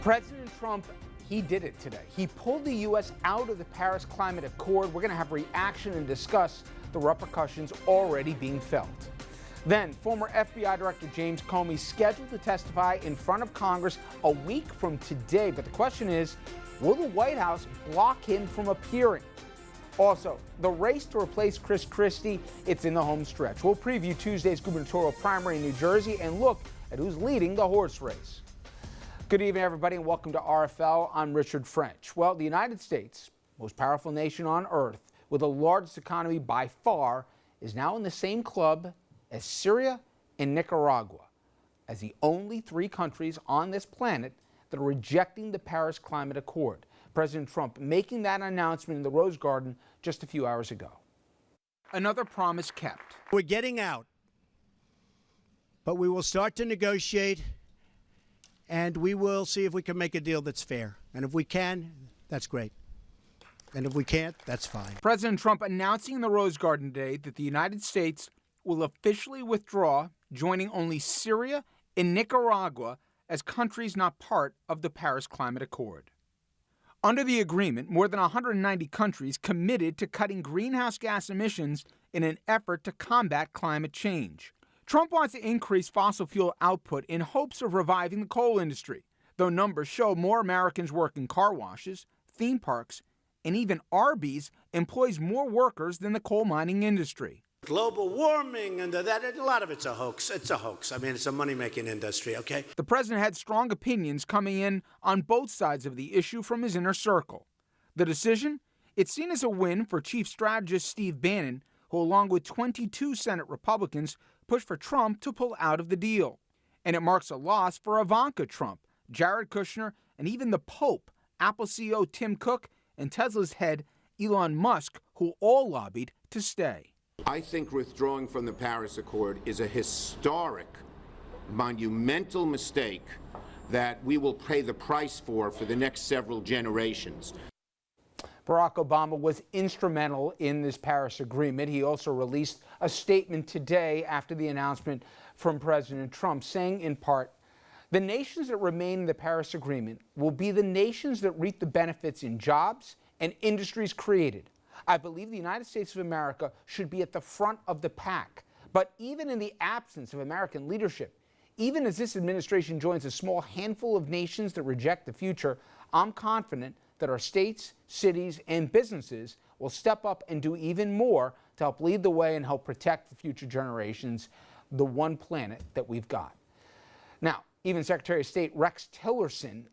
President Trump, he did it today. He pulled the U.S. out of the Paris Climate Accord. We're going to have reaction and discuss the repercussions already being felt. Then, former FBI Director James Comey scheduled to testify in front of Congress a week from today. But the question is, will the White House block him from appearing? Also, the race to replace Chris Christie, it's in the home stretch. We'll preview Tuesday's gubernatorial primary in New Jersey and look at who's leading the horse race. Good evening, everybody, and welcome to RFL. I'm Richard French. Well, the United States, most powerful nation on earth, with the largest economy by far, is now in the same club as Syria and Nicaragua, as the only three countries on this planet that are rejecting the Paris Climate Accord. President Trump making that announcement in the Rose Garden just a few hours ago. Another promise kept. We're getting out, but we will start to negotiate, and we will see if we can make a deal that's fair. And if we can, that's great. And if we can't, that's fine. President Trump announcing in the Rose Garden today that the United States will officially withdraw, joining only Syria and Nicaragua as countries not part of the Paris Climate Accord. Under the agreement, more than 190 countries committed to cutting greenhouse gas emissions in an effort to combat climate change. Trump wants to increase fossil fuel output in hopes of reviving the coal industry, though numbers show more Americans work in car washes, theme parks, and even Arby's employs more workers than the coal mining industry. Global warming and that, a lot of it's a hoax. It's a hoax. I mean, it's a money-making industry, okay? The president had strong opinions coming in on both sides of the issue from his inner circle. The decision? It's seen as a win for Chief Strategist Steve Bannon, who, along with 22 Senate Republicans, pushed for Trump to pull out of the deal. And it marks a loss for Ivanka Trump, Jared Kushner, and even the Pope, Apple CEO Tim Cook, and Tesla's head Elon Musk, who all lobbied to stay. I think withdrawing from the Paris Accord is a historic, monumental mistake that we will pay the price for the next several generations. Barack Obama was instrumental in this Paris Agreement. He also released a statement today after the announcement from President Trump, saying in part, the nations that remain in the Paris Agreement will be the nations that reap the benefits in jobs and industries created. I believe the United States of America should be at the front of the pack. But even in the absence of American leadership, even as this administration joins a small handful of nations that reject the future, I'm confident that our states, cities, and businesses will step up and do even more to help lead the way and help protect for future generations the one planet that we've got. Now, even Secretary of State Rex Tillerson,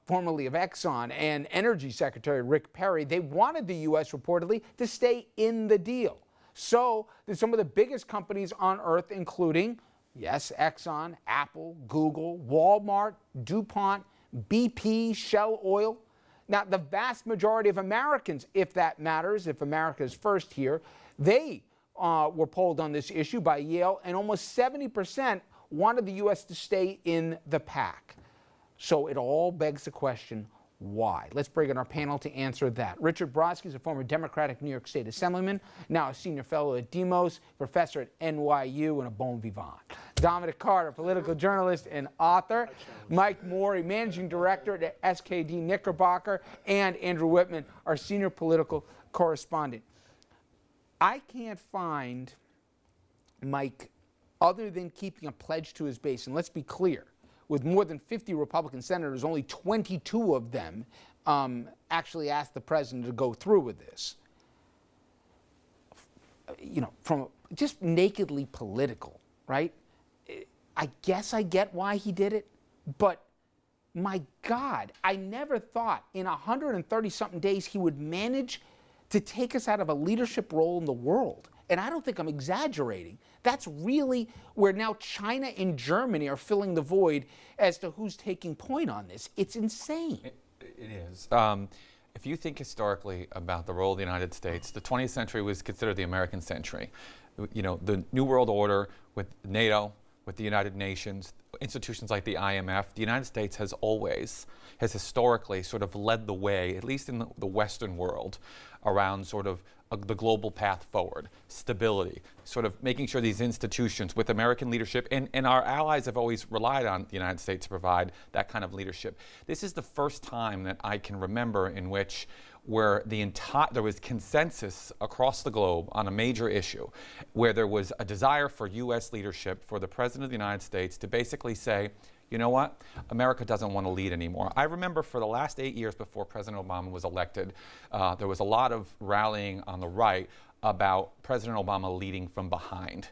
formerly of Exxon, and Energy Secretary Rick Perry, they wanted the U.S. reportedly to stay in the deal. So did some of the biggest companies on earth, including, yes, Exxon, Apple, Google, Walmart, DuPont, BP, Shell Oil. Now, the vast majority of Americans, if that matters, if America is first here, they were polled on this issue by Yale, and almost 70% wanted the U.S. to stay in the pack. So it all begs the question, why? Let's bring in our panel to answer that. Richard Brodsky is a former Democratic New York State Assemblyman, now a senior fellow at Demos, professor at NYU, and a bon vivant. Dominic Carter, political journalist and author. Mike Morey, managing director at SKD Knickerbocker, and Andrew Whitman, our senior political correspondent. I can't find Mike, other than keeping a pledge to his base, and let's be clear, with more than 50 Republican senators, only 22 of them actually asked the president to go through with this. You know, from just nakedly political, right? I guess I get why he did it, but my God, I never thought in 130-something days he would manage to take us out of a leadership role in the world. And I don't think I'm exaggerating. That's really where now China and Germany are filling the void as to who's taking point on this. It's insane. It is. If you think historically about the role of the United States, the 20th century was considered the American century. You know, the New World Order with NATO, with the United Nations, institutions like the IMF, the United States has historically sort of led the way, at least in the Western world, around sort of the global path forward, stability, sort of making sure these institutions with American leadership, and our allies have always relied on the United States to provide that kind of leadership. This is the first time that I can remember in which where there was consensus across the globe on a major issue, where there was a desire for U.S. leadership, for the President of the United States to basically say, you know what? America doesn't want to lead anymore. I remember for the last 8 years before President Obama was elected, there was a lot of rallying on the right about President Obama leading from behind.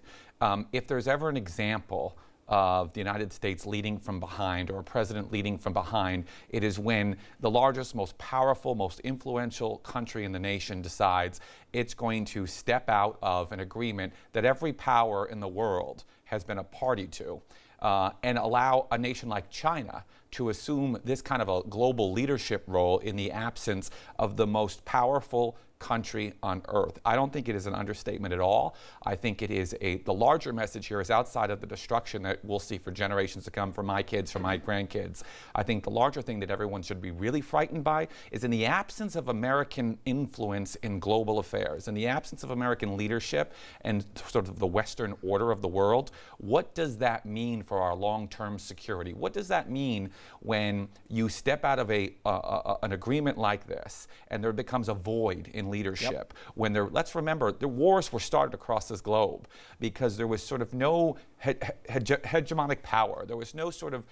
If there's ever an example of the United States leading from behind, or a president leading from behind, it is when the largest, most powerful, most influential country in the nation decides it's going to step out of an agreement that every power in the world has been a party to. And allow a nation like China to assume this kind of a global leadership role in the absence of the most powerful country on earth. I don't think it is an understatement at all. I think it is the larger message here is outside of the destruction that we'll see for generations to come, for my kids, for my grandkids. I think the larger thing that everyone should be really frightened by is in the absence of American influence in global affairs, in the absence of American leadership and sort of the Western order of the world, what does that mean for our long-term security? What does that mean when you step out of an agreement like this and there becomes a void in leadership? When let's remember, the wars were started across this globe because there was sort of no hegemonic power. There was no sort of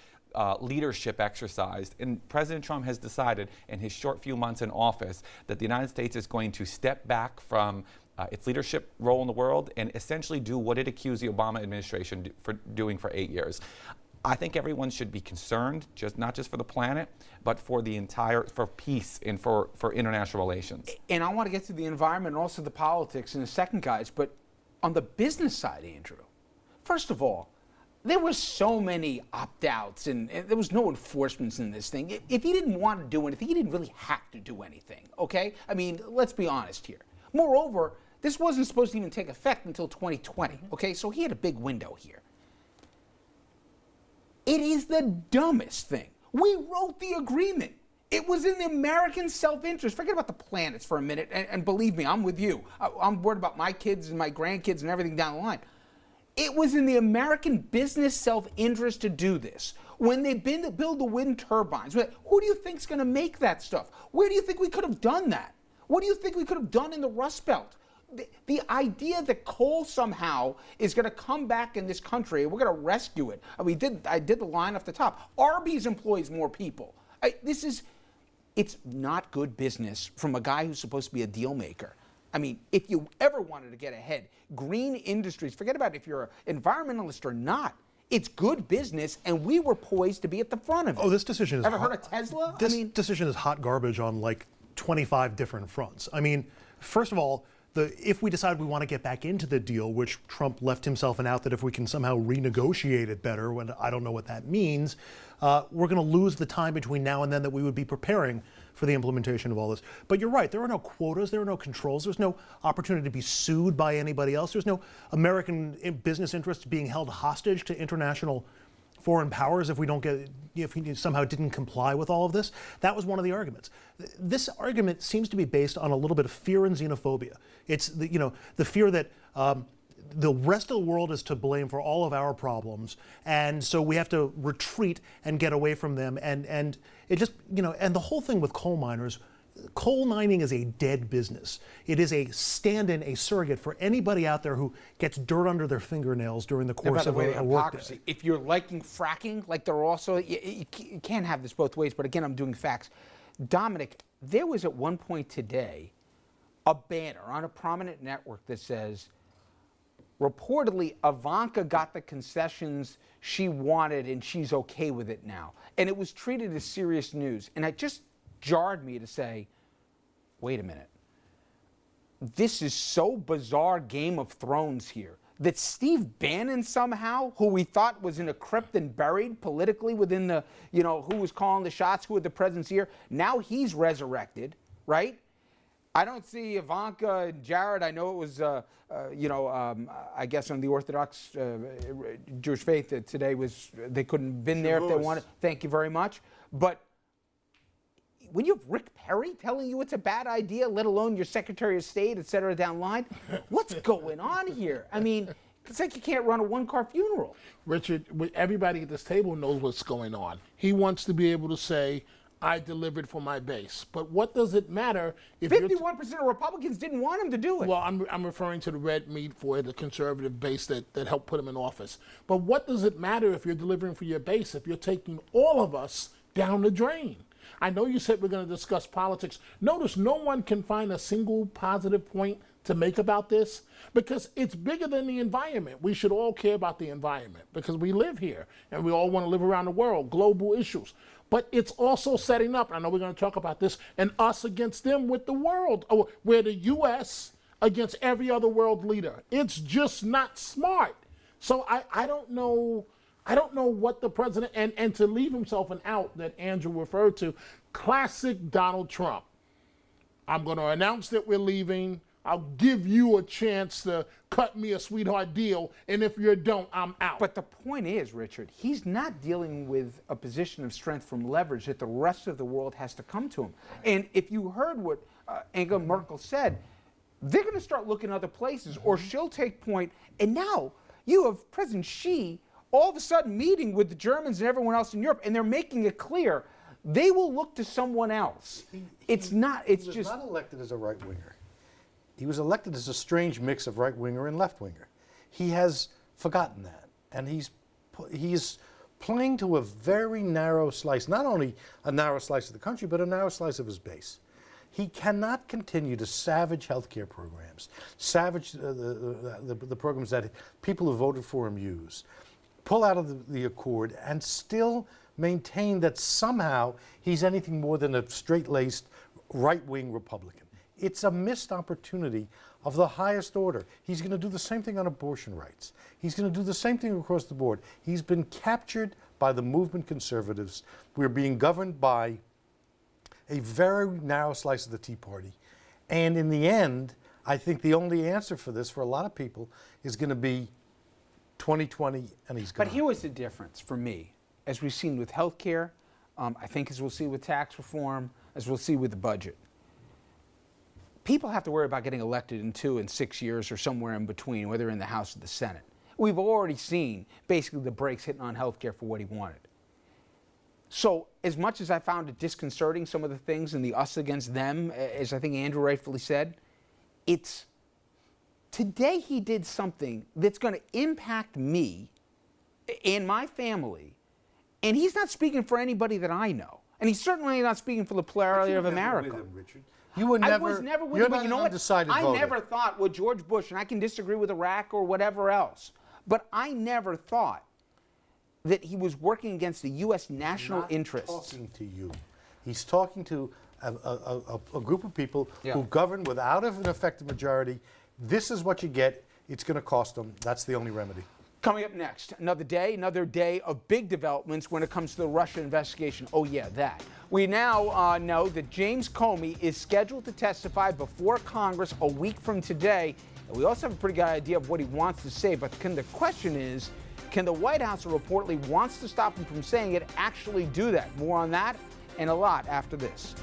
leadership exercised. And President Trump has decided in his short few months in office that the United States is going to step back from its leadership role in the world and essentially do what it accused the Obama administration for doing for 8 years. I think everyone should be concerned, not just for the planet, but for peace and for international relations. And I want to get to the environment and also the politics in a second, guys. But on the business side, Andrew, first of all, there were so many opt-outs and there was no enforcements in this thing. If he didn't want to do anything, he didn't really have to do anything, okay? I mean, let's be honest here. Moreover, this wasn't supposed to even take effect until 2020, okay? So he had a big window here. It is the dumbest thing. We wrote the agreement. It was in the American self-interest. Forget about the planets for a minute, and believe me, I'm with you. I'm worried about my kids and my grandkids and everything down the line. It was in the American business self-interest to do this. When they build the wind turbines, who do you think is going to make that stuff? Where do you think we could have done that? What do you think we could have done in the Rust Belt? The idea that coal somehow is going to come back in this country, we're going to rescue it. I did the line off the top. Arby's employs more people. It's not good business from a guy who's supposed to be a deal maker. I mean, if you ever wanted to get ahead, green industries, forget about if you're an environmentalist or not. It's good business, and we were poised to be at the front of it. Oh, this decision is Ever heard of Tesla? This decision is hot garbage on like 25 different fronts. I mean, first of all, if we decide we want to get back into the deal, which Trump left himself an out that if we can somehow renegotiate it better, when I don't know what that means, we're going to lose the time between now and then that we would be preparing for the implementation of all this. But you're right, there are no quotas, there are no controls, there's no opportunity to be sued by anybody else, there's no American business interests being held hostage to international foreign powers if we somehow didn't comply with all of this. That was one of the arguments. This argument seems to be based on a little bit of fear and xenophobia. It's the fear that the rest of the world is to blame for all of our problems, and so we have to retreat and get away from them. And it just and the whole thing with coal miners. Coal mining is a dead business. It is a stand-in, a surrogate for anybody out there who gets dirt under their fingernails during the course of a workday. If you're liking fracking, like they're also, you can't have this both ways, but again, I'm doing facts. Dominic, there was at one point today a banner on a prominent network that says, reportedly, Ivanka got the concessions she wanted and she's okay with it now. And it was treated as serious news. And it just jarred me to say, wait a minute. This is so bizarre Game of Thrones here that Steve Bannon somehow, who we thought was in a crypt and buried politically within the, who was calling the shots, who had the president's ear, now he's resurrected, right? I don't see Ivanka and Jared. I know it was, I guess on the Orthodox Jewish faith that today they couldn't have been there if they wanted. Thank you very much. But when you have Rick Perry telling you it's a bad idea, let alone your Secretary of State, et cetera, down the line, what's going on here? I mean, it's like you can't run a one-car funeral. Richard, everybody at this table knows what's going on. He wants to be able to say, I delivered for my base. But what does it matter if 51% of Republicans didn't want him to do it. Well, I'm referring to the red meat for the conservative base that helped put him in office. But what does it matter if you're delivering for your base if you're taking all of us down the drain? I know you said we're going to discuss politics. Notice no one can find a single positive point to make about this because it's bigger than the environment. We should all care about the environment because we live here and we all want to live around the world, global issues. But it's also setting up, I know we're going to talk about this, and us against them with the world, where the U.S. against every other world leader. It's just not smart. So I don't know what the president, and to leave himself an out that Andrew referred to, classic Donald Trump. I'm going to announce that we're leaving. I'll give you a chance to cut me a sweetheart deal, and if you don't, I'm out. But the point is, Richard, he's not dealing with a position of strength from leverage that the rest of the world has to come to him. And if you heard what Angela Merkel said, they're going to start looking other places, or she'll take point. And now you have President Xi all of a sudden meeting with the Germans and everyone else in Europe, and they're making it clear they will look to someone else. He was not elected as a right-winger. He was elected as a strange mix of right-winger and left-winger. He has forgotten that, and he's playing to a very narrow slice, not only a narrow slice of the country, but a narrow slice of his base. He cannot continue to savage healthcare programs, savage the programs that people who voted for him use, pull out of the accord, and still maintain that somehow he's anything more than a straight-laced right-wing Republican. It's a missed opportunity of the highest order. He's going to do the same thing on abortion rights. He's going to do the same thing across the board. He's been captured by the movement conservatives. We're being governed by a very narrow slice of the Tea Party. And in the end, I think the only answer for this for a lot of people is going to be 2020, and he's gone. But here was the difference for me, as we've seen with health care, I think as we'll see with tax reform, as we'll see with the budget. People have to worry about getting elected in 2 and 6 years or somewhere in between, whether in the House or the Senate. We've already seen basically the brakes hitting on health care for what he wanted. So as much as I found it disconcerting, some of the things in the us against them, as I think Andrew rightfully said, it's today he did something that's going to impact me and my family, and he's not speaking for anybody that I know. And he's certainly not speaking for the plurality of America. With him, Richard. You were never, I was never with you're him, but not you know an what? undecided I voter. never thought with George Bush, and I can disagree with Iraq or whatever else, but I never thought that he was working against the U.S. national interests. He's talking to you. He's talking to a group of people Yeah. who govern without an effective majority. This is what you get. It's going to cost them. That's the only remedy. Coming up next, another day of big developments when it comes to the Russia investigation. Oh yeah, that. We now know that James Comey is scheduled to testify before Congress a week from today. And we also have a pretty good idea of what he wants to say, but the question is, can the White House, who reportedly wants to stop him from saying it, actually do that? More on that and a lot after this.